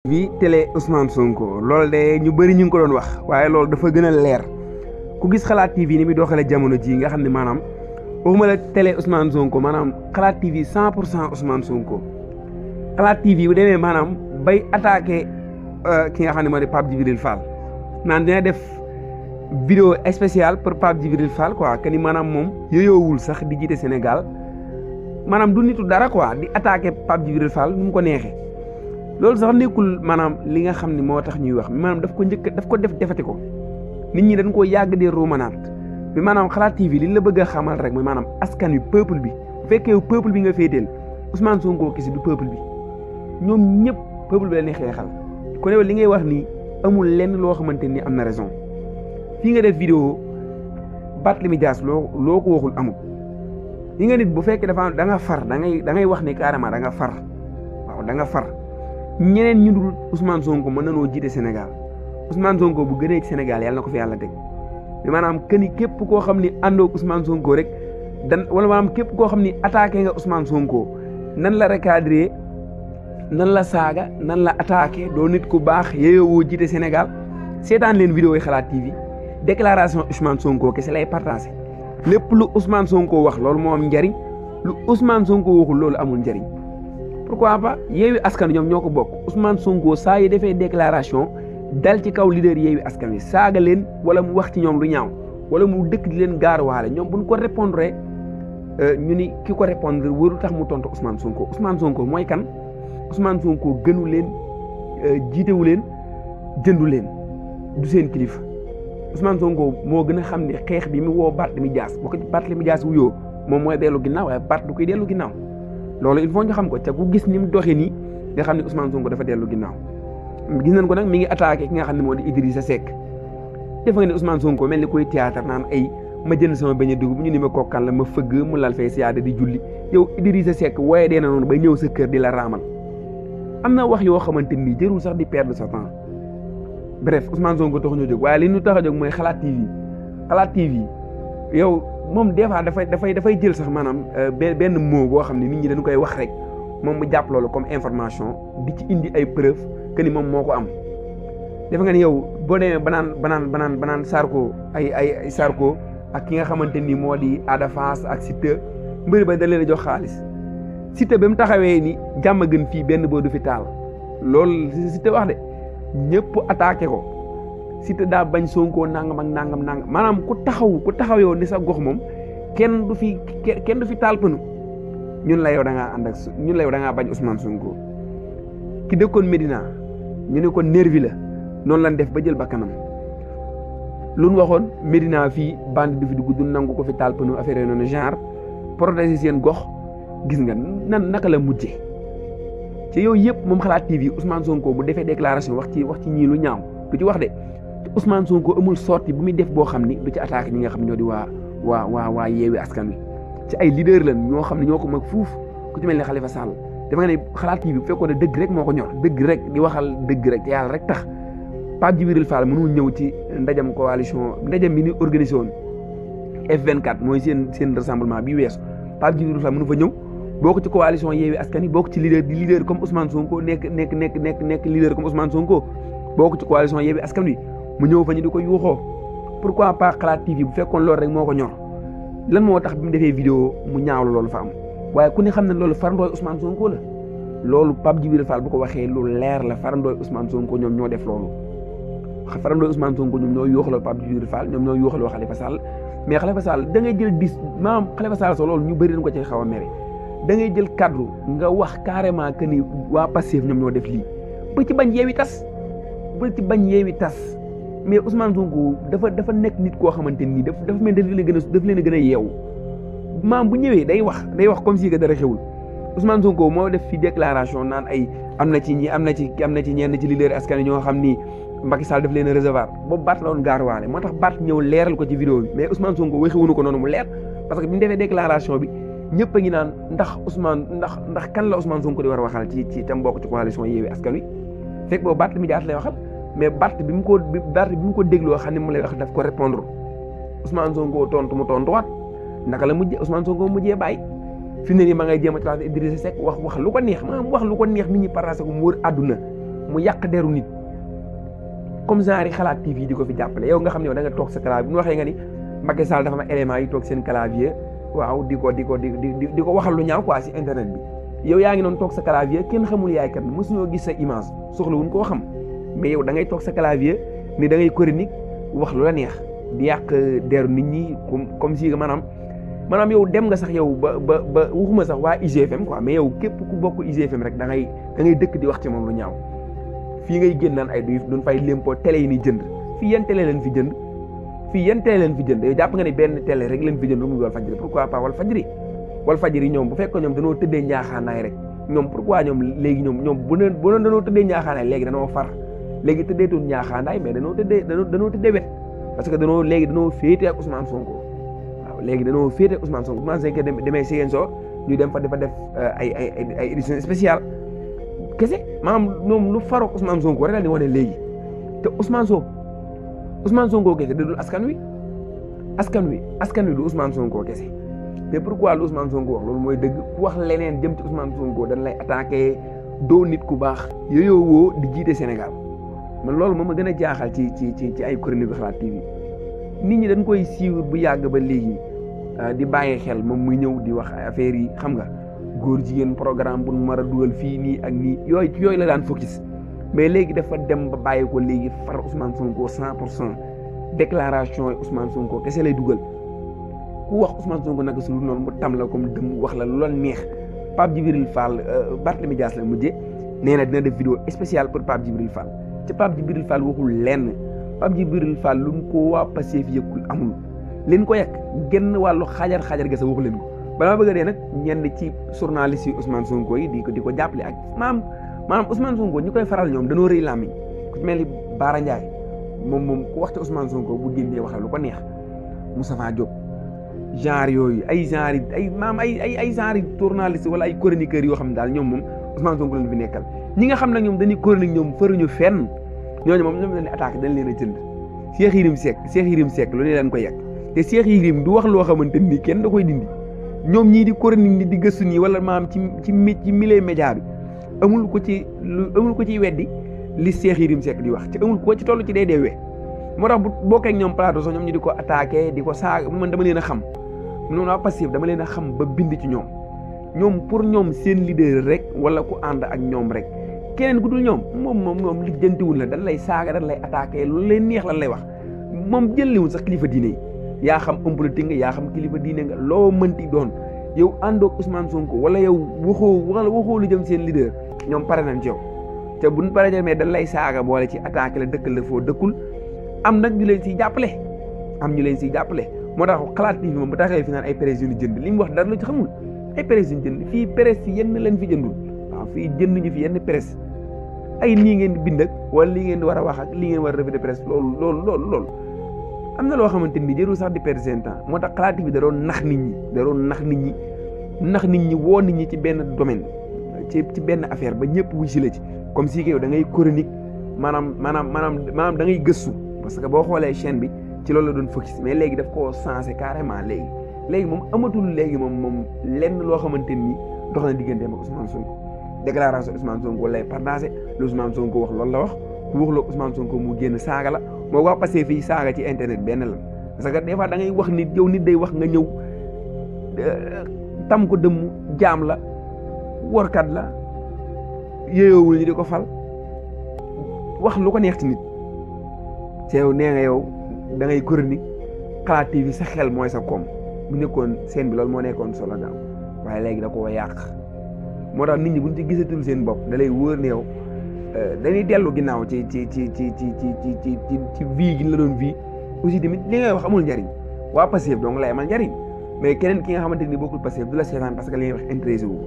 bi télé Ousmane Sonko loolu de ñu bëri ñu ngi ko doon wax waaye loolu dafa gën a leer ku gis xalaat TV ni muy doxalee jamono ji nga xam ne maanaam waxuma la télé Ousmane Sonko maanaam xalaat TV 100% Ousmane Sonko xalaat TV bu demee maanaam bay attaqué ki nga xam ne moo di Pape Djibril Fall naan dina def vidéo spéciale pour Pape Djibril Fall quoi que ni maanaam moom yooyoowul sax di jiite Sénégal maanaam du nitu dara quoi di attaqué Pape Djibril Fall nu mu ko neexee. loolu sax nekkul maanaam li nga xam ne moo tax ñuy wax maanaam daf ko defati ko nit ñi dañ koo yàgg di ruumanaat bi maanaam xalaat TV li la bëgg a xamal rek mooy maanaam askan wi peuple bi bu fekkee peuple bi nga féeteel Ousmane Sonko kisi du peuple bi ñoom ñëpp peuple bi la ñuy xeexal kon li ngay wax nii amul lenn loo xamante ni am na raison fii nga def vidéo Barthélémy Dias loo ko waxul amul li nga nit bu fekkee dafa da nga far da ngay wax ni carrément da nga far waaw da nga far. ñeneen ñu dul Ousmane Sonko mën nanoo jiite Sénégal Ousmane Sonko bu gënee ci Sénégal yàlla na ko fi yàlla teg mais maanaam que ni képp koo xam ni àndoo Ousmane Sonko rek wala maanaam képp koo xam ni attaqué nga Ousmane Sonko nan la recadré nan la saaga nan la attaqué doo nit ku baax yeewoo jiite Sénégal seetaan leen vidéo yi xalaat TV déclaration Ousmane Sonko kese lay partagé lépp lu Ousmane Sonko wax loolu moo am njariñ lu Ousmane Sonko waxul loolu amul njariñ. pourquoi pas Yewwi Askan Wi ñoom ñoo ko bokk Ousmane Sonko saa yi defee déclaration dal ci kaw leader Yewwi Askan Wi saaga leen wala mu wax ci ñoom lu ñaaw wala mu dëkk di leen gaaruwaale ñoom buñ ko répondre ñu ni ki ko répondre waru tax mu tontu Ousmane Sonko mooy kan Ousmane Sonko gënu leen jiitewu leen jëndu leen du seen kilifa Ousmane Sonko moo gën a xam ne xeex bi mu woo Barthélémy Dias boo ko Barthélémy Dias wuyoo moom mooy dellu ginnaaw waaye Bart du koy dellu ginnaaw. loolu il faut ñu xam ko te ku gis ni mu doxee nii nga xam ne Ousmane Sonko dafa dellu ginnaaw gis nañ ko nag mi ngi attaqué ki nga xam ne moo di Idrissa Seck defe nga ne Ousmane Sonko mel ni koy théâtre naan ay ma jënd sama beñe dugub ñu ni ma kokkan la ma fëgg mu lal fay siyaada di julli yow Idrissa Seck waaye dee na noonu ba ñëw sa kër di la raamal am na wax yoo xamante ni jërul sax di perdre sa temps bref Ousmane Sonko tax ñoo jóg waaye li ñu tax a jóg mooy xalaat TV yow moom des fois dafay jël sax maanaam benn mot boo xam ne nit ñi dañu koy wax rek moom mu jàpp loolu comme information di ci indi ay preuve que ni moom moo ko am. defe nga ni yow boo demee banaan Sarko ay Sarko ak ki nga xamante ni moo di Ada Fass ak Siteu mbëri ba da leen a jox xaalis Siteu ba mu taxawee ni jàmm gën fii benn boo du fi taal loolu Siteu wax de ñëpp attaqué ko. Siteu daa bañ Sonko nangam ak nangam maanaam ku taxaw yow ni sa gox moom kenn du fi taal pënu ñun la yow da ngaa ànd ak ñun la yow da ngaa bañ Ousmane Sonko ki dëkkoon Medina ñu ne ko nervi la noonu lañ def ba jël bakkanam lu ñu waxoon Medina fii bandi du fi dugg du nangu ko fi taal pënu affaire noonu genre protéger seen gox gis nga naka la mujjee ci yooyu yëpp moom xalaat TV Ousmane Sonko bu defee déclaration wax ci ñii lu ñaaw du ci wax de. Ousmane Sonko amul sortie bu muy def boo xam ni du ci attaque ñi nga xam ne ñoo di waa Yewwi Askan Wi ci ay leader lan ñoo xam ne ñoo ko mag fuuf ku ci mel ne Khalifa Sall dafa nga ne xalaat kii bi bu fekkoon ne dëgg rek moo ko ñor dëgg rek di waxal dëgg rek te yàlla rek tax Pape Djibril Fall mënul ñëw ci ndajam bi ni organisé woon F24 mooy seen rassemblement bi weesu Pape Djibril Fall mënu fa ñëw bokk ci coalition Yewwi Askan Wi bokk ci leader comme Ousmane Sonko nekk leader comme Ousmane Sonko bokk ci coalition Yewwi Askan Wi mu ñëw fa ñu di ko yuuxoo pourquoi pas xalaat TV bu fekkoon loolu rek moo ko ñor lan moo tax bi mu defee vidéo mu ñaawlu loolu fa am waaye ku ne xam ne loolu farandooy Ousmane Sonko la loolu Pape Djibril Fall bu ko waxee lu leer la farandooy Ousmane Sonko ñoom ñoo def loolu farandooy Ousmane Sonko ñoom ñoo yuuxaloo Pape Djibril Fall ñoom ñoo yuuxaloo Khalifa Sall mais Khalifa Sall da ngay jël maanaam Khalifa Sall sax loolu ñu bëri dañ ko ci xaw a mere da ngay jël kaddu nga wax carrément que ni waa Pastef ñoom ñoo def lii ba ci bañ Yewwi tas mais Ousmane Sonko dafa nekk nit koo xamante ni dafa mel daf leen a gën a yeewu maam bu ñëwee day wax comme si que dara xewul Ousmane Sonko moo def fi déclaration naan ay am na ci ñenn ci leader askan wi ñoo xam ni Macky Sall daf leen a recevoir boobu Bart la woon gaaruwaale moo tax Bart ñëw leeral ko ci vidéo bi mais Ousmane Sonko waxewuñu ko noonu mu leer parce que bi ñu defee déclaration bi ñëpp a ngi naan ndax kan la Ousmane Sonko di war a waxal ci tam bokk ci coalition Yewwi Askan Wi fekk boobu Barthélémy Dias lay waxal mais Bart bi mu ko dégloo xam ne mu lay wax daf ko répondre Ousmane Sonko tontu mu tontuwaat naka la mujjee Ousmane Sonko mujjee bàyyi fi mu ne nii ma ngay jéem a classé Idrissa Seck wax lu ko neex maanaam wax lu ko neex nit ñi partagé ko mu wër àdduna mu yàq deru nit comme genre xalaat TV di ko fi jàppale yow nga xam ne yow da nga toog sa clavier bu ñu waxee nga ni Macky Sall dafa am élément yi toog seen clavier waaw di ko waxal lu ñaaw quoi si internet bi yow yaa ngi noonu toog sa clavier kenn xamul yaay kat mësuñoo gis sa image soxlawuñ koo xam mais yow da ngay toog sa clavier ni da ngay chronique wax lu la neex di yàq deru nit ñi comme si maanaam yow dem nga sax yow ba waxuma sax waa IGFM quoi mais yow képp ku bokk IGFM rek da ngay dëkk di wax ci moom lu ñaaw fii ngay génn naan ay duñ fay lempo télé yi ni jënd fii yan télé leen fi jënd yow jàpp nga ne benn télé rek leen fi jënd muy Walfadjri pourquoi pas Walfadjri ñoom bu fekkoon ñoom danoo tëddee njaaxaanaay rek ñoom pourquoi ñoom léegi ñoom bu doon danoo tëddee njaaxaanaay léegi danoo far léegi tëddeetul njaaxaanaay mais danoo tëddee wet parce que danoo féete ak Ousmane Sonko waaw léegi danoo féete ak Ousmane Sonko Ousmane Sonko demee Ziguinchor ñu dem fa dafa def ay édition spéciale kese maanaam ñoom lu farook Ousmane Sonko rek la di wane léegi te Ousmane Sonko kese da dul askan wi du Ousmane Sonko kese te pourquoi lu Ousmane Sonko wax loolu mooy dëgg ku wax leneen jëm ci Ousmane Sonko dañ lay attaqué doo nit ku baax yooyu woo di jiite Sénégal man loolu moom ma gën a jaaxal ci ay chronique Xalaat TV nit ñi dañ koy suivre bu yàgg ba léegi di bàyyi xel moom muy ñëw di wax affaire yi xam nga góor jigéen programme bu nu mar a dugal fii nii ak nii yooyu la daan focus mais léegi dafa dem ba bàyyi ko léegi far Ousmane Sonko 100% déclaration yi Ousmane Sonko kese lay dugal ku wax Ousmane Sonko naka su dul noonu mu tam la comme dëm wax la lu la neex Pape Djibril Fall Barthélémy Dias la mujjee nee na dina def vidéo spéciale pour Pape Djibril Fall te Pape Djibril Fall waxul lenn Pape Djibril Fall lu ko waa Pastef yëkkul amul leen ko yàq genn wàllu xajar ga sa waxu leen ko balaa bëgg a dee nag ñenn ci journaliste yi Ousmane Sonko yi di ko jàppale ak maanaam Ousmane Sonko ñu koy faral ñoom dañoo rëy làmmiñ ku mel ni Bara Ndiaye moom ku wax ci Ousmane Sonko bu génnee wax la lu ko neex Moustapha Diop genre yooyu ay genre journaliste wala ay chroniqueurs yoo xam ne daal ñoom moom Ousmane Sonko leen fi nekkal ñi nga xam nag ñoom dañuy chronique ñoom faruñu fenn ñooñu moom ñoom leen di attaqué dañ leen a jënd Cheikh Yérim Seck lu ne leen koy yàq te Cheikh Yérim du wax loo xamante ni kenn da koy dindi ñoom ñii di chronique ni di gëstu nii wala maam ci milieu média bi amul ko ci weddi li Cheikh Yérim Seck di wax ci amul ko ci toll ci deewee moo tax bu bokkee ak ñoom plateau sax ñoom ñu di ko attaqué di ko saaga man dama leen a xam noonu waa Pastef dama leen a xam ba bind ci ñoom pour ñoom seen leader rek wala ku ànd ak ñoom rek keneen ku dul ñoom moom li jëntiwul la dañ lay saaga dañ lay attaqué lu leen neex lan lay wax moom jëlliwul sax kilifa diine yi yaa xam homme politique nga yaa xam kilifa diine nga loo mënti doon yow àndoog Ousmane Sonko wala yow waxoo lu jëm seen leader ñoom pare nañ ci yow te buñ pare jamee dañ lay saaga boole ci attaqué la dëkkal la foo dëkkul am nag ñu leen siy jàppale moo tax Xalaat TV moom bu taxee fi naan ay presse yu ñu jënd li mu wax dara la ci xamul ay presse yu ñu jënd fii presse yi yenn leen fi jëndul waaw fii jënd ñu fi yenn presse ay nii ngeen di bind ak wala lii ngeen di war a wax ak lii ngeen war a revue de presse loolu am na loo xamante ni jërul sax di perdre seen temps moo tax Xalaat TV da doon nax nit ñi woo nit ñi ci benn domaine ci benn affaire ba ñëpp wuy si la ci comme si que yow da ngay chronique maanaam da ngay gëstu parce que boo xoolee chaîne bi ci loolu la doon focus mais léegi daf koo sensé carrément léegi moom amatul léegi moom lenn loo xamante ni dox na digganteem ak Ousmane Sonko déclaration Ousmane Sonko lay partagé lu Ousmane Sonko wax loolu la wax ku waxloo Ousmane Sonko mu génn saaga la moo wax passé fii saaga ci internet benn la parce que des fois da ngay wax nit yow nit day wax nga ñëw tam ko dëmm jaam la workat la yéyoowul ñu di ko fal wax lu ko neex ci nit te yow nee nga yow da ngay chronique Xalaat TV sa xel mooy sa koom bu nekkoon seen bi loolu moo nekkoon solo gaaw waaye léegi da koo yàq moo tax nit ñi buñ ci gisatul seen bopp da lay wóor ne yow dañuy dellu ginnaaw ci vie gi la doon vie aussi tamit li ngay wax amul njariñ waa Pastef donc lay amal njariñ mais keneen ki nga xamante ni bokkul Pastef du la seetaan parce que li ngay wax intéressé wu